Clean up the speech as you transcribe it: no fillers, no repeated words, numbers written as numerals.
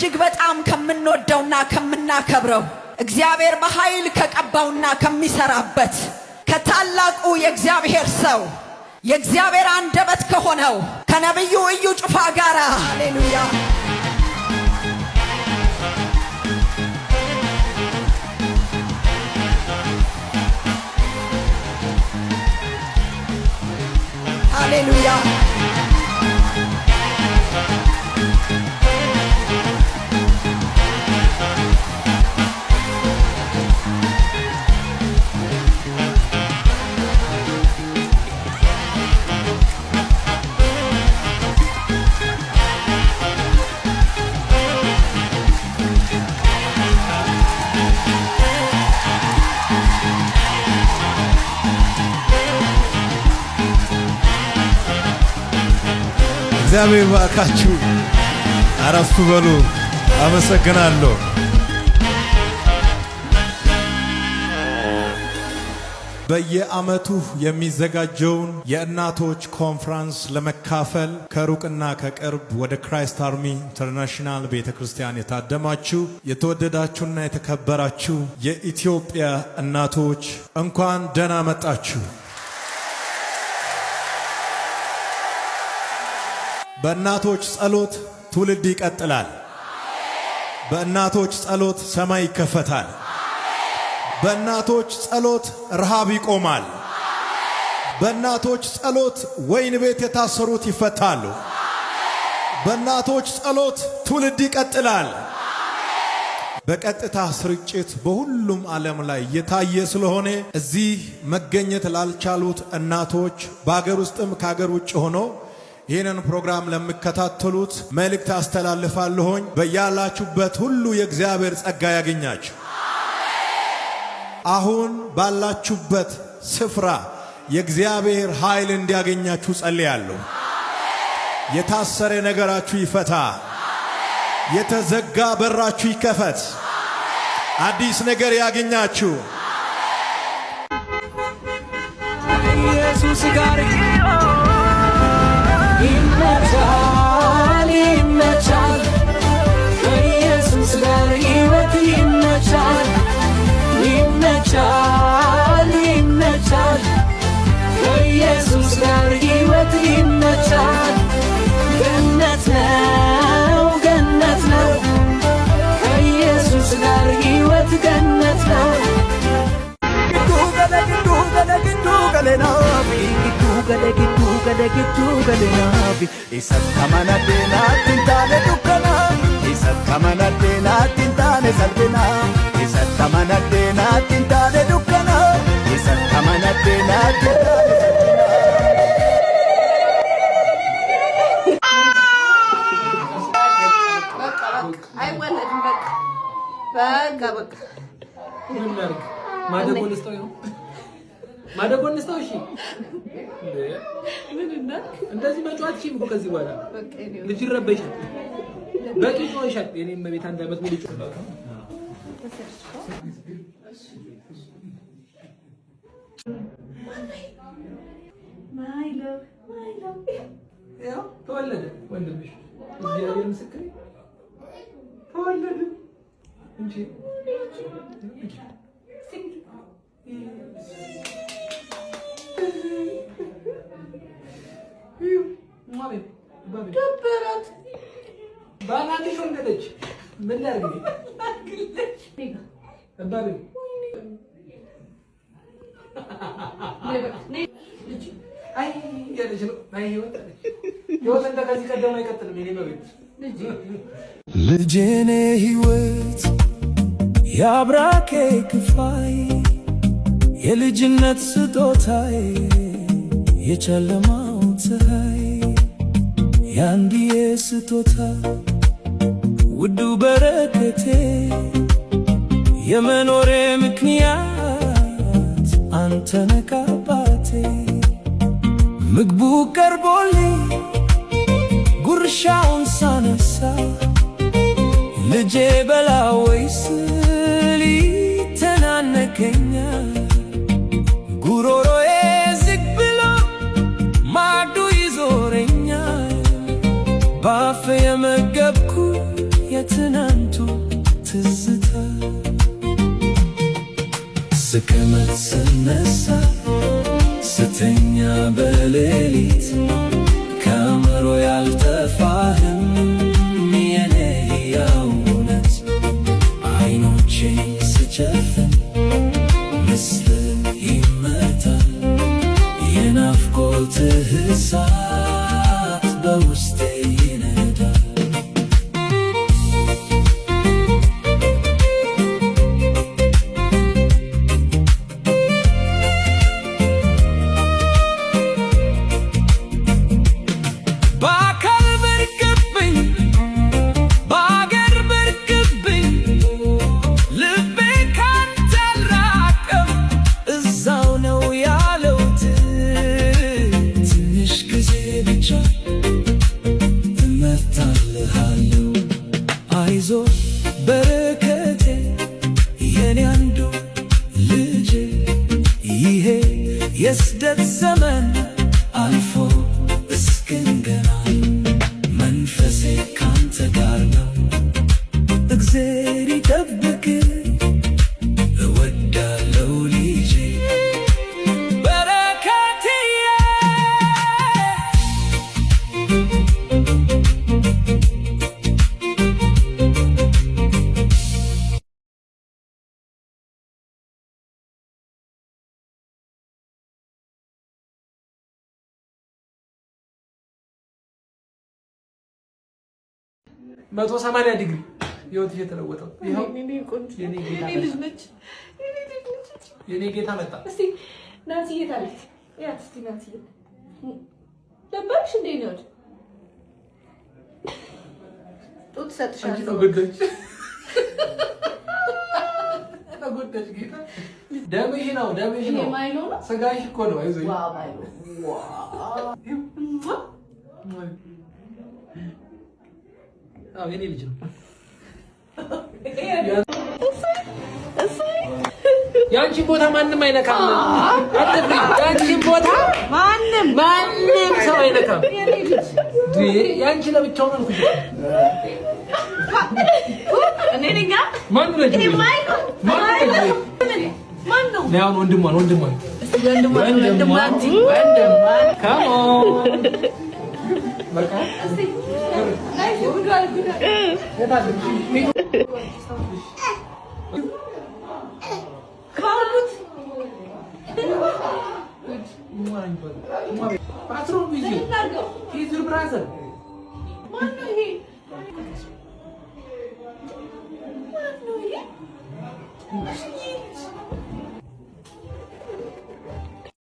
እጅግ በጣም ከምንወደውና ከምናከብረው እግዚአብሔር በኃይል ከቀባውና ከሚሰራበት ከታላቁ የእግዚአብሔር ሰው የእግዚአብሔር አንደበት ከሆነው ከነብዩ እዩ ጩፋ ጋር ሃሌሉያ ሃሌሉያ እግዚአብሔር ባርካችሁ። አረፍ በሉ። አመሰግናለሁ። በየዓመቱ የሚዘጋጀውን የእናቶች ኮንፈረንስ ለመካፈል ከሩቅና ከቅርብ ወደ ክራይስት አርሚ ኢንተርናሽናል ቤተክርስቲያን የታደማችሁ የተወደዳችሁና የተከበራችሁ የኢትዮጵያ እናቶች እንኳን ደህና መጣችሁ። በእናቶች ጸሎት ትውልድ ይቀጥላል። በእናቶች ጸሎት ሰማይ ይከፈታል። በእናቶች ጸሎት ረሃብ ይቆማል። በእናቶች ጸሎት ወይን ቤት የታሰሩት ይፈታሉ። በእናቶች ጸሎት ትውልድ ይቀጥላል። በቀጥታ ስርጭት በሁሉም ዓለም ላይ የታየ ስለሆነ እዚህ መገኘት ላልቻሉት እናቶች በአገር ውስጥም ከአገር ውጭ ሆኖ ይህንን ፕሮግራም ለሚከታተሉት መልእክት አስተላልፋለሁኝ። በያላችሁበት ሁሉ የእግዚአብሔር ጸጋ ያገኛችሁ። አሁን ባላችሁበት ስፍራ የእግዚአብሔር ኃይል እንዲያገኛችሁ ጸልያለሁ። የታሰረ ነገራችሁ ይፈታ። የተዘጋ በራችሁ ይከፈት። አዲስ ነገር ያገኛችሁ። ኢየሱስ ጋር ይመቻል ይመቻል ከኢየሱስ ጋር ሕይወት ይመቻል ይመቻል ይመቻል ከኢየሱስ ጋር ሕይወት ይመቻል ገነት ነው ገነት ነው ከኢየሱስ ጋር ሕይወት ገነት ነው galenavi isakkamanadena tintane dukkana isakkamanadena tintane salvena isakkamanadena tintane dukkana isakkamanadena tintane ay ወለድም በቃ ምን ላድርግ ማደጎን ስጠው ነው ማደጎን ስጠው እሺ ምንና እንደዚህ መጫወት እሺ እኮ ከዚህ በኋላ ልጅ ይረበሻል በቂ ነው ይሻል የኔም ቤት አንድ አመት ሙሉ ይጫወታል ማይሎ ያው ተወለደ ወንድምሽ እግዚአብሔር ምስክሬ ተወለደ እንጂ ደበራት ባናትሽ ወንደች ምን ላድርግ አባቢ አይ ያለሽ ነው አይ ህይወት እንደዚህ ቀደም አይቀጥልም የኔ መቤት ልጄኔ ህይወት ያብራኬ ክፋይ የልጅነት ስጦታዬ የጨለማው ፀሐይ ያንዲዬ ስጦታ ውዱ በረከቴ የመኖሬ ምክንያት አንተ ነህ አባቴ ምግቡ ቀርቦልኝ ጉርሻውን ሳነሳ ልጄ በላ ወይስ ሊተናነቀኛል ጉሮሮዬ ዝግ ብሎ ማዱ ይዞረኛል ባፌ የመገብኩ የት የትናንቱ ትዝታ ስቀመጥ ስነሳ ስተኛ በሌሊት ከአእምሮ ያልጠፋህም የኔ ሕያው እውነት አይኖቼን ስጨፍን ምስል ይመታል የናፍቆትህ እሳት በውስጤ ይነዳል። በአካል ብርቅብኝ በአገር ብርቅብኝ ልቤ ካንተ አልራቀም እዛው ነው ያለው ትንሽ ጊዜ ብቻ እመታልሃለሁ አይዞ በረከቴ የኔ አንዱ ልጄ ይሄ የስደት ዘመን አልፎ እስክንገናኝ መንፈሴ ካንተ ጋር ነው እግዜር ይጠብቅ እወዳለው ልጄ በረከትዬ መቶ 180 ዲግሪ ህይወት እየተለወጠው ይሄው የኔ ጌታ መጣ። እስቲ ናቲ የታለች? ያት እስቲ ናቲ ደበርሽ እንዴ ነው? ጡት ሰጥሻለሁ። ተጎደች ጌታ ደምሽ ነው ማይሎ ነው ስጋሽ እኮ ነው። አይዞኝ ዋው ማይሎ የኔ ልጅ ነው። ያንቺን ቦታ ማንም አይነካም። አትፍሪ። ያንቺን ቦታ ማንም ሰው አይነካም። ያንቺ ለብቻው ነው አልኩሽ። እኔ ነኝ። ማን ነው? ነው ወንድሟን ካም ኦን በቃ